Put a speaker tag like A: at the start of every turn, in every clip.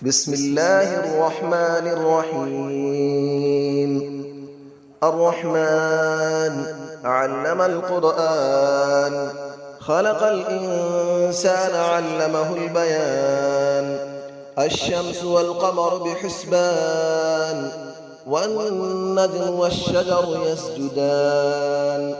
A: بسم الله الرحمن الرحيم. الرحمن علم القرآن، خلق الإنسان علمه البيان. الشمس والقمر بحسبان، والنجم والشجر يسجدان.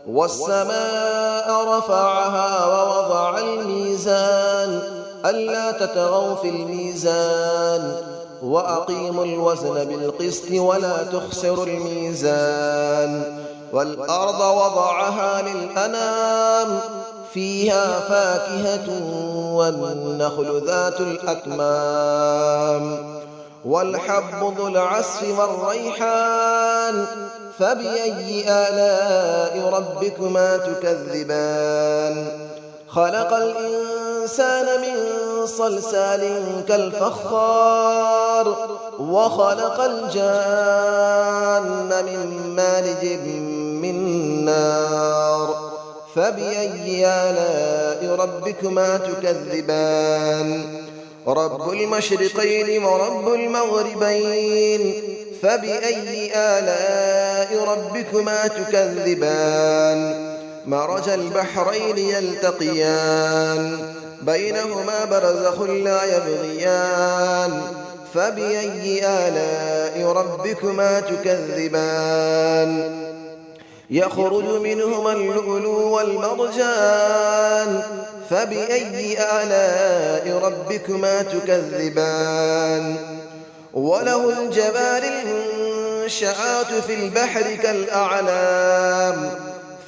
A: والسماء رفعها ووضع الميزان، ألا تطغوا في الميزان، وأقيموا الوزن بالقسط ولا تخسروا الميزان. والأرض وضعها للأنام، فيها فاكهة والنخل ذات الأكمام. والحب ذو العصف والريحان، فبأي آلاء ربكما تكذبان. خلق الإنسان من صلصال كالفخار، وخلق الجان من مارج من نار. فبأي آلاء ربكما تكذبان. رب المشرقين ورب المغربين، فبأي آلاء ربكما تكذبان. مرج البحرين يلتقيان، بينهما برزخ لا يبغيان. فبأي آلاء ربكما تكذبان. يخرج منهما اللؤلؤ والمرجان، فبأي آلاء ربكما تكذبان. وله الجوار المنشآت في البحر كالأعلام،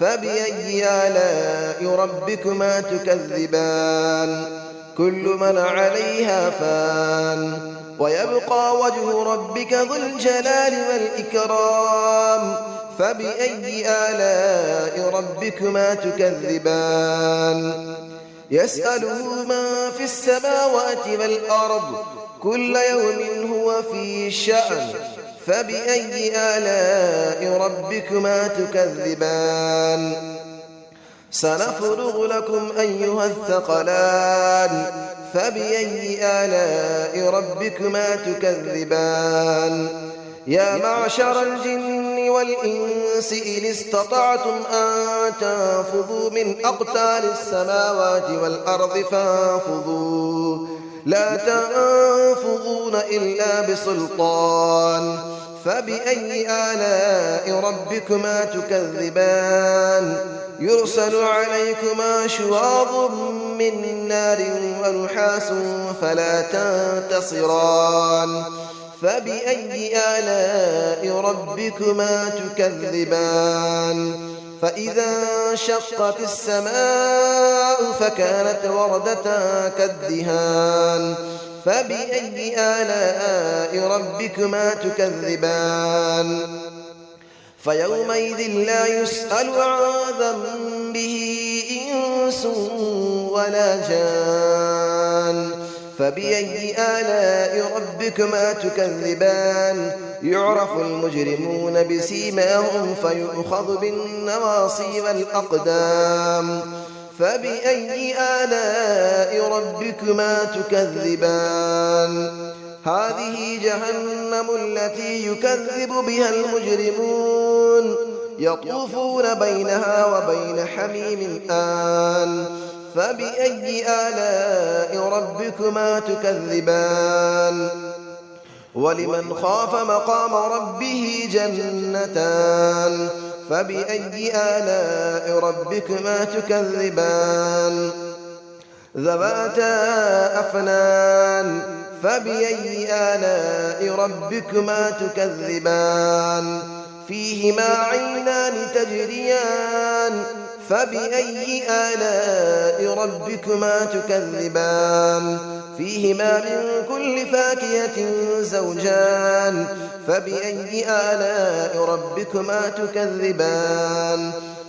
A: فبأي آلاء ربكما تكذبان. كل من عليها فان، ويبقى وجه ربك ذو الجلال والإكرام. فبأي آلاء ربكما تكذبان. يسأله من في السماوات والأرض، كل يوم هو في شأن. فبأي آلاء ربكما تكذبان. سنفرغ لكم أيها الثقلان، فبأي آلاء ربكما تكذبان. يا معشر الجن والإنس إن استطعتم أن تنفذوا من أقطار السماوات والأرض فانفذوا، لا تنفذون إلا بسلطان. فبأي آلاء ربكما تكذبان. يرسل عليكما شواظ من نار ونحاس فلا تنتصران. فبأي آلاء ربكما تكذبان. فإذا انشقت السماء فكانت وردة كالدهان. فبأي آلاء ربكما تكذبان. فيومئذ لا يسأل عن ذنبه إنس ولا جان. فبأي آلاء ربكما تكذبان. يعرف المجرمون بسيماهم فيؤخذ بالنواصي والأقدام. فبأي آلاء ربكما تكذبان. هذه جهنم التي يكذب بها المجرمون، يطوفون بينها وبين حميم آن. فبأي آلاء ربكما تكذبان. ولمن خاف مقام ربه جنتان. فبأي آلاء ربكما تكذبان. ذواتا أفنان. فبأي آلاء ربكما تكذبان. فيهما عينان تجريان. فبأي آلاء ربكما تكذبان. فيهما من كل فاكهة زوجان. فبأي آلاء ربكما تكذبان.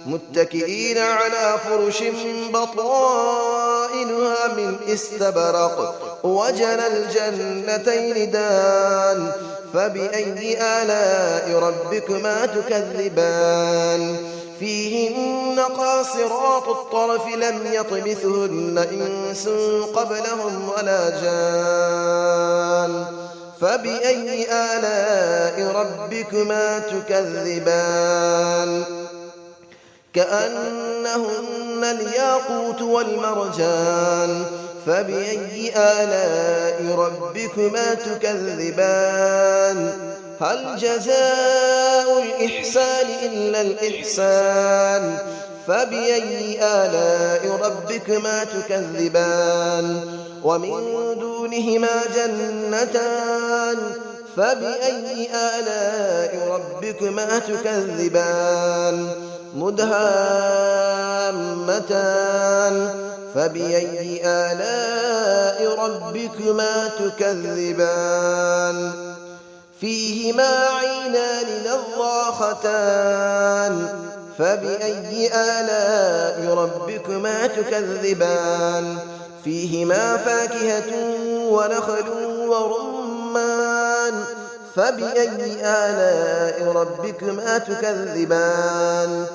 A: متكئين على فرش بطائنها من استبرق، وجنى الجنتين دان. فبأي آلاء ربكما تكذبان. فيهن قاصرات الطرف لم يطمثهن إنس قبلهم ولا جان. فبأي آلاء ربكما تكذبان كأنهن الياقوت والمرجان فبأي آلاء ربكما تكذبان هل جزاء الإحسان إلا الإحسان فبأي آلاء ربكما تكذبان ومن دونهما جنتان فبأي آلاء ربكما تكذبان مدهامتان فبأي آلاء ربكما تكذبان فيهما عينان نضاختان فبأي آلاء ربكما تكذبان فيهما فاكهة ونخل ورمان فبأي آلاء ربكما تكذبان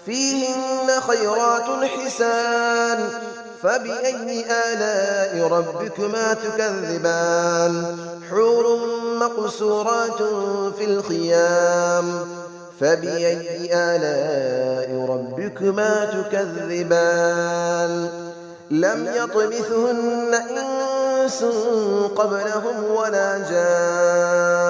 A: فيهن خيرات حسان فبأي آلاء ربكما تكذبان حور مقصورات في الخيام فبأي آلاء ربكما تكذبان لم يطمثهن إنس قبلهم ولا جان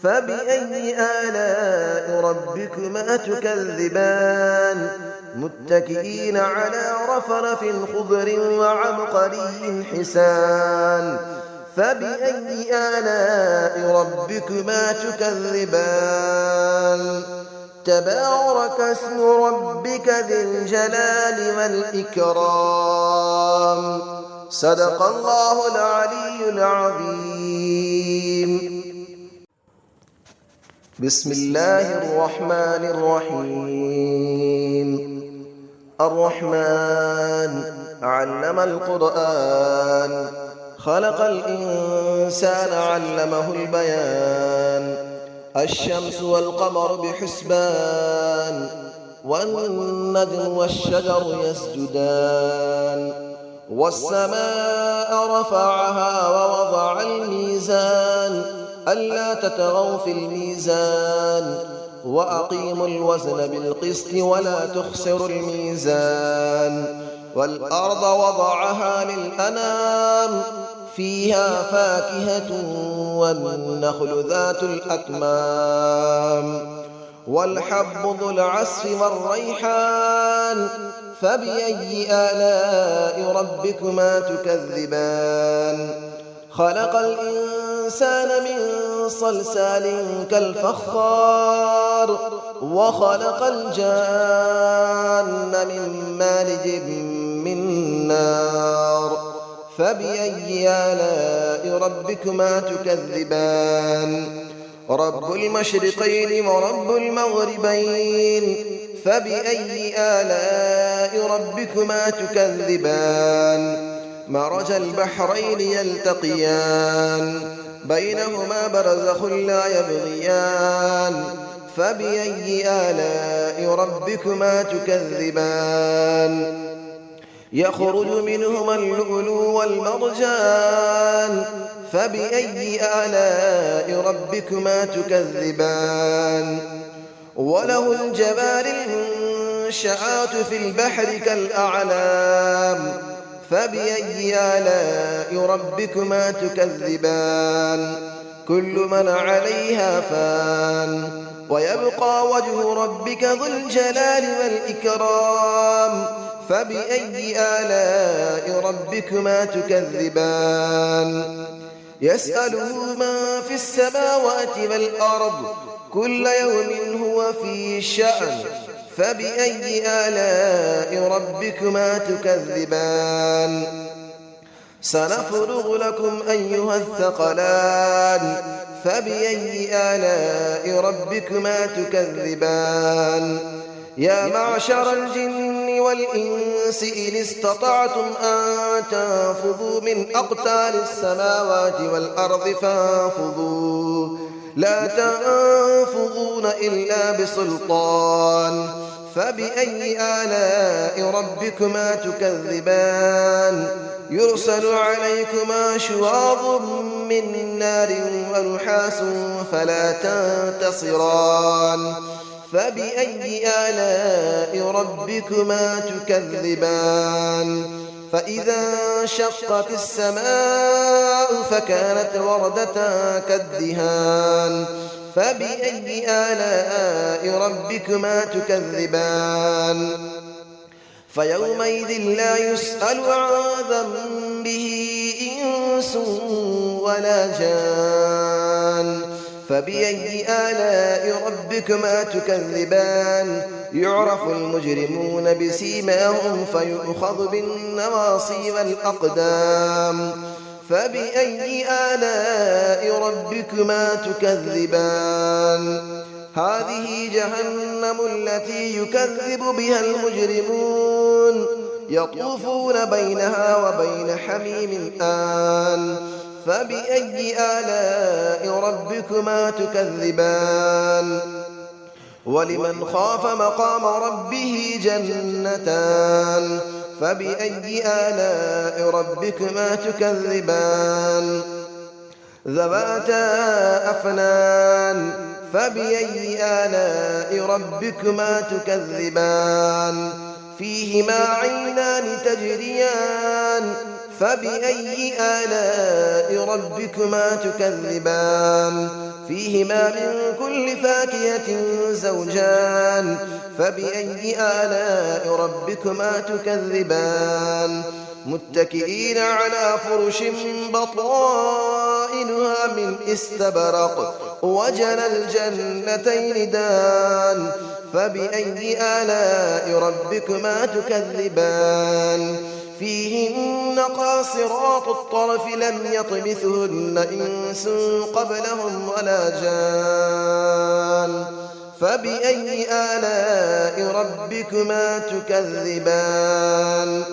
A: فبأي آلاء ربكما تكذبان متكئين على رفرف خضر وعبقري حسان فبأي آلاء ربكما تكذبان تبارك اسم ربك ذي الجلال والإكرام صدق الله العلي العظيم بسم الله الرحمن الرحيم الرحمن علم القرآن خلق الإنسان علمه البيان الشمس والقمر بحسبان والنجم والشجر يسجدان والسماء رفعها ووضع الميزان ألا تطغوا في الميزان وأقيموا الوزن بالقسط ولا تخسروا الميزان والأرض وضعها للأنام فيها فاكهة والنخل ذات الأكمام والحب ذو العصف والريحان فبأي آلاء ربكما تكذبان خلق الإنسان من صلصال كالفخار وخلق الجان من مارج من نار فبأي آلاء ربكما تكذبان رب المشرقين ورب المغربين فبأي آلاء ربكما تكذبان مرج البحرين يلتقيان بينهما برزخ لا يبغيان فبأي آلاء ربكما تكذبان يخرج منهما اللؤلؤ والمرجان فبأي آلاء ربكما تكذبان وله الجبال المنشآت في البحر كالأعلام فبأي آلاء ربكما تكذبان كل من عليها فان ويبقى وجه ربك ذو الجلال والإكرام فبأي آلاء ربكما تكذبان يسأله من في السماوات والأرض كل يوم هو في شأن فبأي آلاء ربكما تكذبان سنفرغ لكم أيها الثقلان فبأي آلاء ربكما تكذبان يا معشر الجن والإنس إن استطعتم أن تنفذوا من أقطار السماوات والأرض فانفذوا لا تنفذون إلا بسلطان فبأي آلاء ربكما تكذبان يرسل عليكما شواظ من نار ونحاس فلا تنتصران فبأي آلاء ربكما تكذبان فإذا انشقت السماء فكانت وردة كالدهان فبأي آلاء ربكما تكذبان فيومئذ لا يسأل عن ذنبه إنس ولا جان فبأي آلاء ربكما تكذبان يعرف المجرمون بسيماهم فيؤخذ بالنواصي والأقدام فبأي آلاء ربكما تكذبان هذه جهنم التي يكذب بها المجرمون يطوفون بينها وبين حميم آن فبأي آلاء ربكما تكذبان ولمن خاف مقام ربه جنتان فبأي آلاء ربكما تكذبان ذواتا أفنان فبأي آلاء ربكما تكذبان فيهما عينان تجريان فبأي آلاء ربكما تكذبان فيهما من كل فاكهة زوجان فبأي آلاء ربكما تكذبان متكئين على فرش بطائنها من استبرق وجنى الجنتين دان فبأي آلاء ربكما تكذبان فيهن قاصرات الطرف لم يطمثهن إنس قبلهم ولا جان فبأي آلاء ربكما تكذبان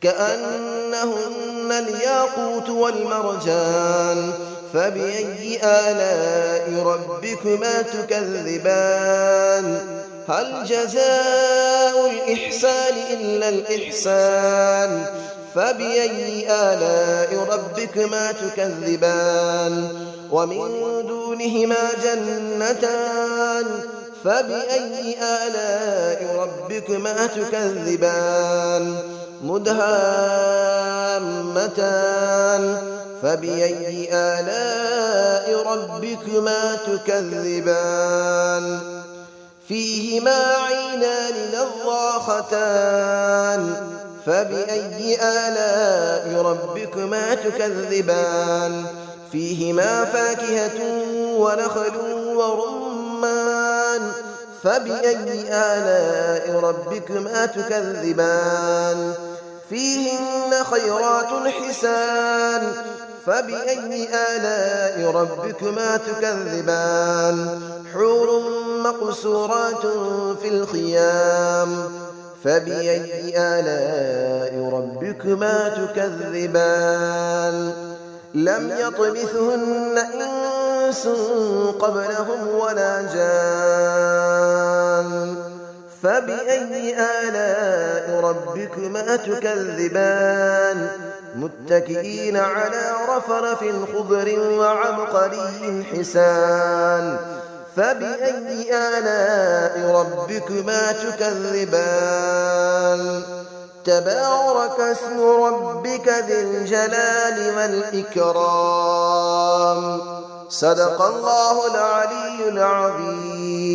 A: كأنهن الياقوت والمرجان فبأي آلاء ربكما تكذبان هل جزاء الإحسان إلا الإحسان فبأي آلاء ربكما تكذبان ومن دونهما جنتان فبأي آلاء ربكما تكذبان مدهامتان فبأي آلاء ربكما تكذبان فيهما عينان نضاختان فبأي آلاء ربكما تكذبان فيهما فاكهة ونخل ورمان فبأي آلاء ربكما تكذبان فيهن خيرات حسان فبأي آلاء ربكما تكذبان حور مقصورات في الخيام فبأي آلاء ربكما تكذبان لم يطمثهن إنس قبلهم ولا جان فبأي آلاء ربكما تكذبان متكئين على رفرف خضر وعبقري حسان فبأي آلاء ربكما تكذبان تبارك اسم ربك ذي الجلال والإكرام صدق الله العلي العظيم.